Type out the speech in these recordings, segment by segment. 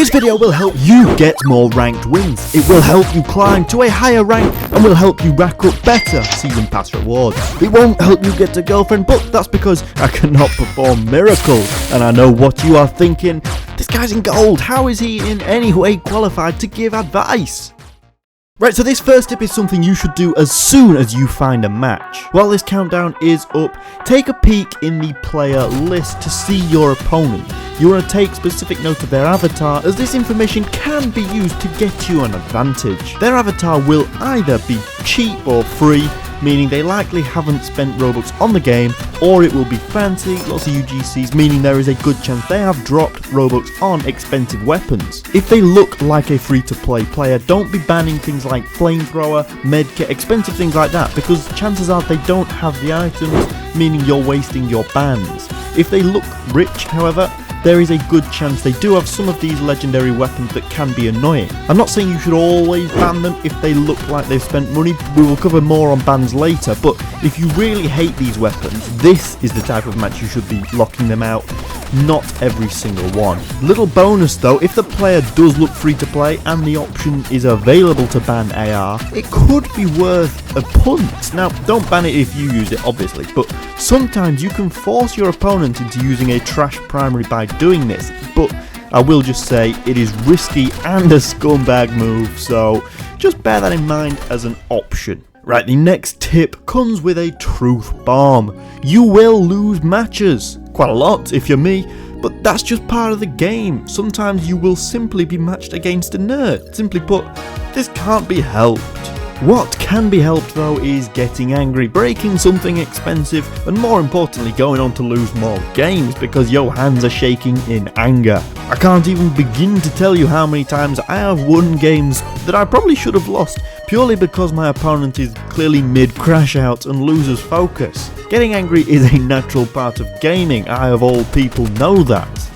This video will help you get more ranked wins. It will help you climb to a higher rank and will help you rack up better season pass rewards. It won't help you get a girlfriend, but that's because I cannot perform miracles. And I know what you are thinking, this guy's in gold, how is he in any way qualified to give advice? Right, so this first tip is something you should do as soon as you find a match. While this countdown is up, take a peek in the player list to see your opponent. You want to take specific note of their avatar, as this information can be used to get you an advantage. Their avatar will either be cheap or free, meaning they likely haven't spent Robux on the game, or it will be fancy, lots of UGCs, meaning there is a good chance they have dropped Robux on expensive weapons. If they look like a free-to-play player, don't be banning things like flamethrower, medkit, expensive things like that, because chances are they don't have the items, meaning you're wasting your bans. If they look rich, however, there is a good chance they do have some of these legendary weapons that can be annoying. I'm not saying you should always ban them if they look like they've spent money, we will cover more on bans later, but if you really hate these weapons, this is the type of match you should be locking them out, not every single one. Little bonus though, if the player does look free to play and the option is available to ban AR, it could be worth a punt. Now, don't ban it if you use it obviously, but sometimes you can force your opponent into using a trash primary by doing this, but I will just say it is risky and a scumbag move, so just bear that in mind as an option. Right, the next tip comes with a truth bomb. You will lose matches, quite a lot if you're me, but that's just part of the game. Sometimes you will simply be matched against a nerd. Simply put, this can't be helped. What can be helped though is getting angry, breaking something expensive, and more importantly going on to lose more games because your hands are shaking in anger. I can't even begin to tell you how many times I have won games that I probably should have lost purely because my opponent is clearly mid-crash out and loses focus. Getting angry is a natural part of gaming, I of all people know that.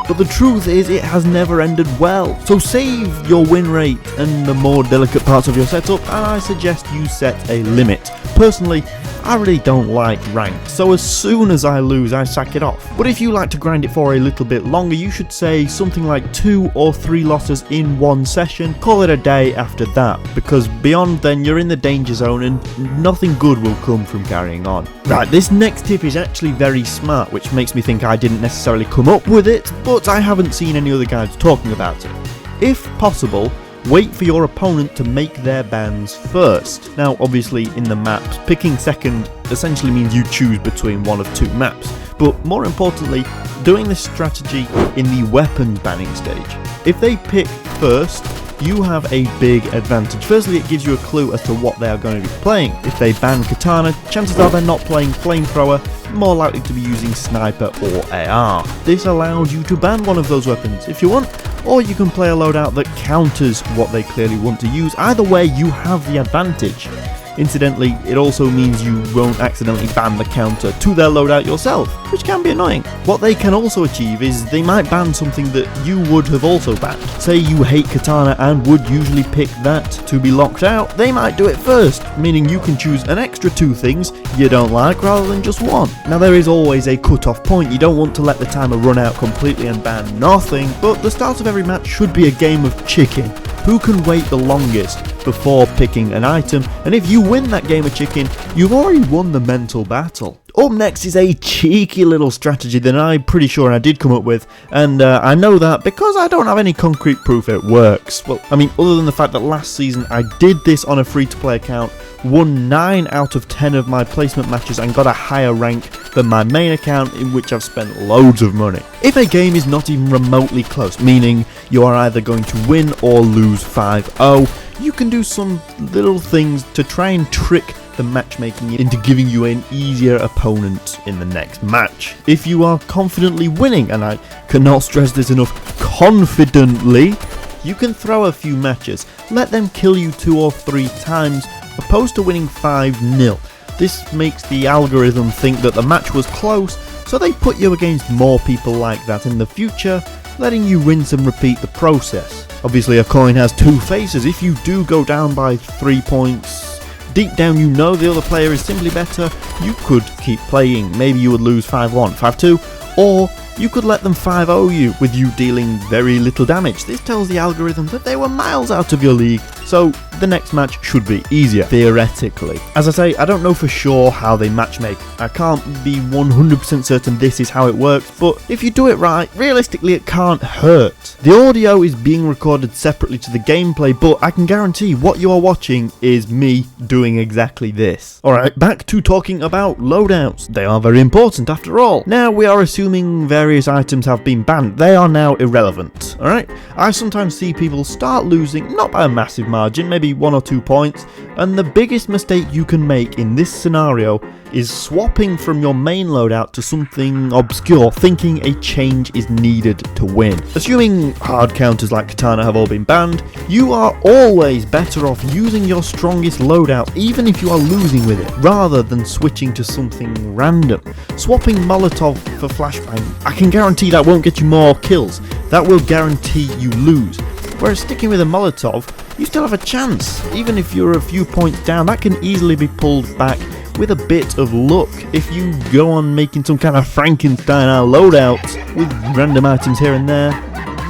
But the truth is, it has never ended well. So save your win rate and the more delicate parts of your setup, and I suggest you set a limit. Personally, I really don't like ranked, so as soon as I lose, I sack it off. But if you like to grind it for a little bit longer, you should say something like 2 or 3 losses in one session, call it a day after that, because beyond then you're in the danger zone and nothing good will come from carrying on. Right, this next tip is actually very smart, which makes me think I didn't necessarily come up with it, but I haven't seen any other guides talking about it. If possible, wait for your opponent to make their bans first. Now obviously in the maps, picking second essentially means you choose between one of 2 maps, but more importantly, doing this strategy in the weapons banning stage. If they pick first, you have a big advantage. Firstly, it gives you a clue as to what they are going to be playing. If they ban katana, chances are they're not playing flamethrower, more likely to be using sniper or AR. This allows you to ban one of those weapons if you want, or you can play a loadout that counters what they clearly want to use. Either way, you have the advantage. Incidentally, it also means you won't accidentally ban the counter to their loadout yourself, which can be annoying. What they can also achieve is they might ban something that you would have also banned. Say you hate katana and would usually pick that to be locked out, they might do it first, meaning you can choose an extra 2 things you don't like rather than just one. Now there is always a cut-off point, you don't want to let the timer run out completely and ban nothing, but the start of every match should be a game of chicken. Who can wait the longest before picking an item, and if you win that game of chicken, you've already won the mental battle. Up next is a cheeky little strategy that I'm pretty sure I did come up with, and I know that because I don't have any concrete proof it works. Well, I mean, other than the fact that last season I did this on a free-to-play account, won 9 out of 10 of my placement matches and got a higher rank than my main account in which I've spent loads of money. If a game is not even remotely close, meaning you are either going to win or lose 5-0, you can do some little things to try and trick the matchmaking into giving you an easier opponent in the next match. If you are confidently winning, and I cannot stress this enough, confidently, you can throw a few matches, let them kill you 2 or 3 times, opposed to winning 5-0. This makes the algorithm think that the match was close, so they put you against more people like that in the future, letting you rinse and repeat the process. Obviously a coin has 2 faces. If you do go down by 3 points, deep down you know the other player is simply better, you could keep playing. Maybe you would lose 5-1, 5-2, or you could let them 5-0 you with you dealing very little damage. This tells the algorithm that they were miles out of your league, so the next match should be easier, theoretically. As I say, I don't know for sure how they matchmake. I can't be 100% certain this is how it works, but if you do it right, realistically it can't hurt. The audio is being recorded separately to the gameplay, but I can guarantee what you are watching is me doing exactly this. Alright, back to talking about loadouts. They are very important after all. Now we are assuming various items have been banned. They are now irrelevant. Alright, I sometimes see people start losing, not by a massive margin, maybe 1 or 2 points, and the biggest mistake you can make in this scenario is swapping from your main loadout to something obscure, thinking a change is needed to win. Assuming hard counters like katana have all been banned, you are always better off using your strongest loadout even if you are losing with it, rather than switching to something random. Swapping Molotov for flashbang, I can guarantee that won't get you more kills, that will guarantee you lose. Whereas sticking with a Molotov, you still have a chance. Even if you're a few points down, that can easily be pulled back with a bit of luck. If you go on making some kind of Frankenstein loadout with random items here and there,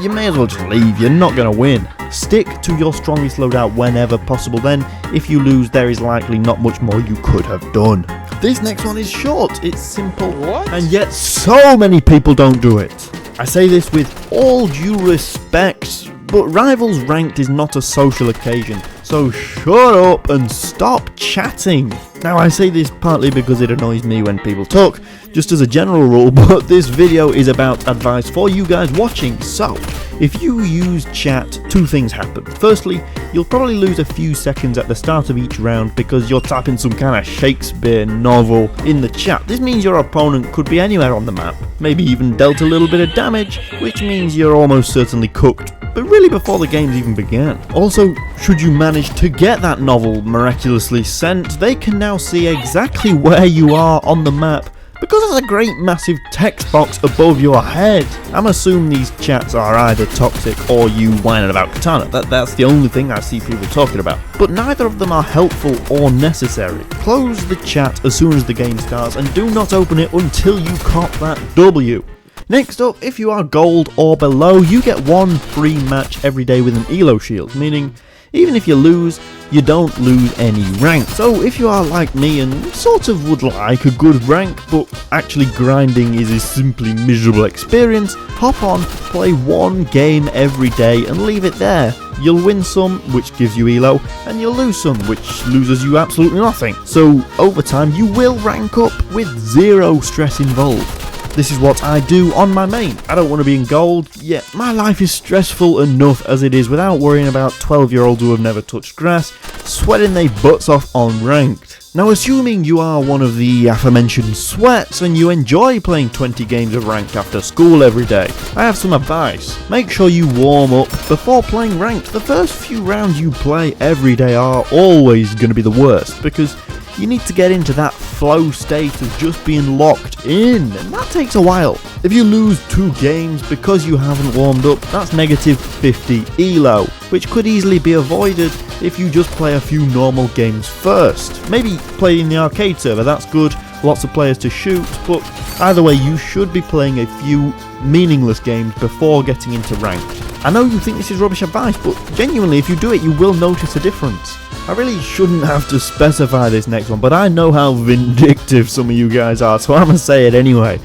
you may as well just leave, you're not going to win. Stick to your strongest loadout whenever possible, then if you lose there is likely not much more you could have done. This next one is short, it's simple, and yet so many people don't do it. I say this with all due respect, but Rivals Ranked is not a social occasion, so shut up and stop chatting. Now I say this partly because it annoys me when people talk, just as a general rule, but this video is about advice for you guys watching, so if you use chat, 2 things happen. Firstly, you'll probably lose a few seconds at the start of each round because you're typing some kind of Shakespeare novel in the chat. This means your opponent could be anywhere on the map, maybe even dealt a little bit of damage, which means you're almost certainly cooked, but really before the games even began. Also, should you manage to get that novel miraculously sent, they can now see exactly where you are on the map, because there's a great massive text box above your head. I'm assuming these chats are either toxic or you whining about katana. That's the only thing I see people talking about. But neither of them are helpful or necessary. Close the chat as soon as the game starts and do not open it until you cop that W. Next up, if you are gold or below, you get 1 free match every day with an elo shield, meaning even if you lose, you don't lose any rank. So if you are like me and sort of would like a good rank, but actually grinding is a simply miserable experience, hop on, play 1 game every day and leave it there. You'll win some, which gives you elo, and you'll lose some, which loses you absolutely nothing. So over time, you will rank up with 0 stress involved. This is what I do on my main. I don't want to be in gold, yet my life is stressful enough as it is without worrying about 12-year-olds who have never touched grass, sweating their butts off on ranked. Now assuming you are one of the aforementioned sweats and you enjoy playing 20 games of ranked after school every day, I have some advice. Make sure you warm up before playing ranked. The first few rounds you play every day are always going to be the worst, because you need to get into that flow state of just being locked in, and that takes a while. If you lose 2 games because you haven't warmed up, that's negative 50 elo, which could easily be avoided if you just play a few normal games first. Maybe play in the arcade server, that's good, lots of players to shoot, but either way you should be playing a few meaningless games before getting into ranked. I know you think this is rubbish advice, but genuinely if you do it you will notice a difference. I really shouldn't have to specify this next one, but I know how vindictive some of you guys are, so I'm gonna say it anyway.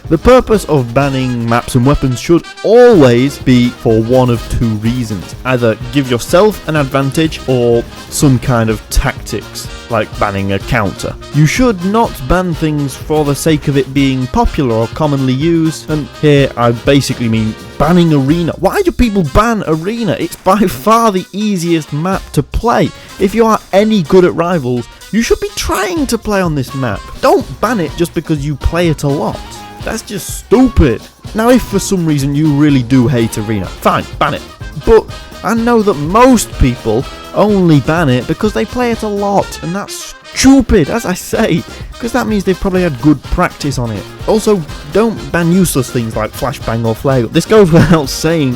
The purpose of banning maps and weapons should always be for one of 2 reasons. Either give yourself an advantage or some kind of tactics, like banning a counter. You should not ban things for the sake of it being popular or commonly used, and here I basically mean banning Arena. Why do people ban Arena? It's by far the easiest map to play. If you are any good at Rivals, you should be trying to play on this map. Don't ban it just because you play it a lot. That's just stupid. Now if for some reason you really do hate Arena, fine, ban it. But I know that most people only ban it because they play it a lot, and that's stupid, as I say, because that means they've probably had good practice on it. Also, don't ban useless things like flashbang or flare. This goes without saying,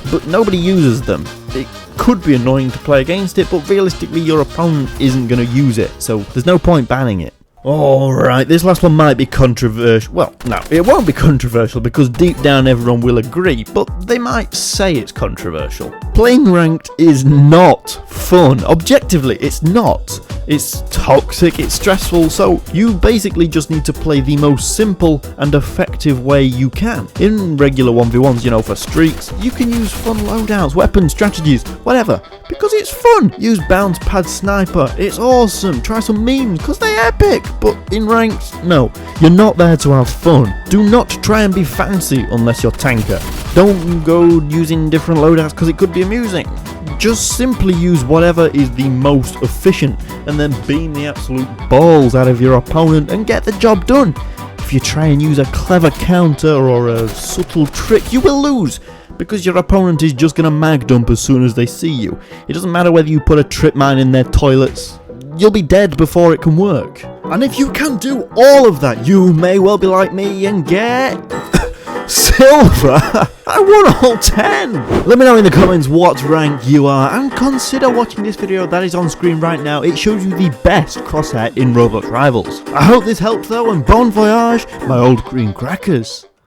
but nobody uses them. It could be annoying to play against it, but realistically your opponent isn't going to use it, so there's no point banning it. Alright, this last one might be controversial. Well, no, it won't be controversial because deep down everyone will agree, but they might say it's controversial. Playing ranked is not fun. Objectively, it's not. It's toxic, it's stressful, so you basically just need to play the most simple and effective way you can. In regular 1v1s, you know, for streaks, you can use fun loadouts, weapons, strategies, whatever, because it's fun. Use bounce pad sniper, it's awesome. Try some memes, because they're epic. But in ranked, no, you're not there to have fun. Do not try and be fancy unless you're tanker. Don't go using different loadouts because it could be amusing. Just simply use whatever is the most efficient and then beam the absolute balls out of your opponent and get the job done. If you try and use a clever counter or a subtle trick, you will lose because your opponent is just going to mag dump as soon as they see you. It doesn't matter whether you put a trip mine in their toilets, you'll be dead before it can work. And if you can do all of that, you may well be like me and get silver. I won all 10. Let me know in the comments what rank you are and consider watching this video that is on screen right now. It shows you the best crosshair in Roblox Rivals. I hope this helped though, and bon voyage, my old green crackers.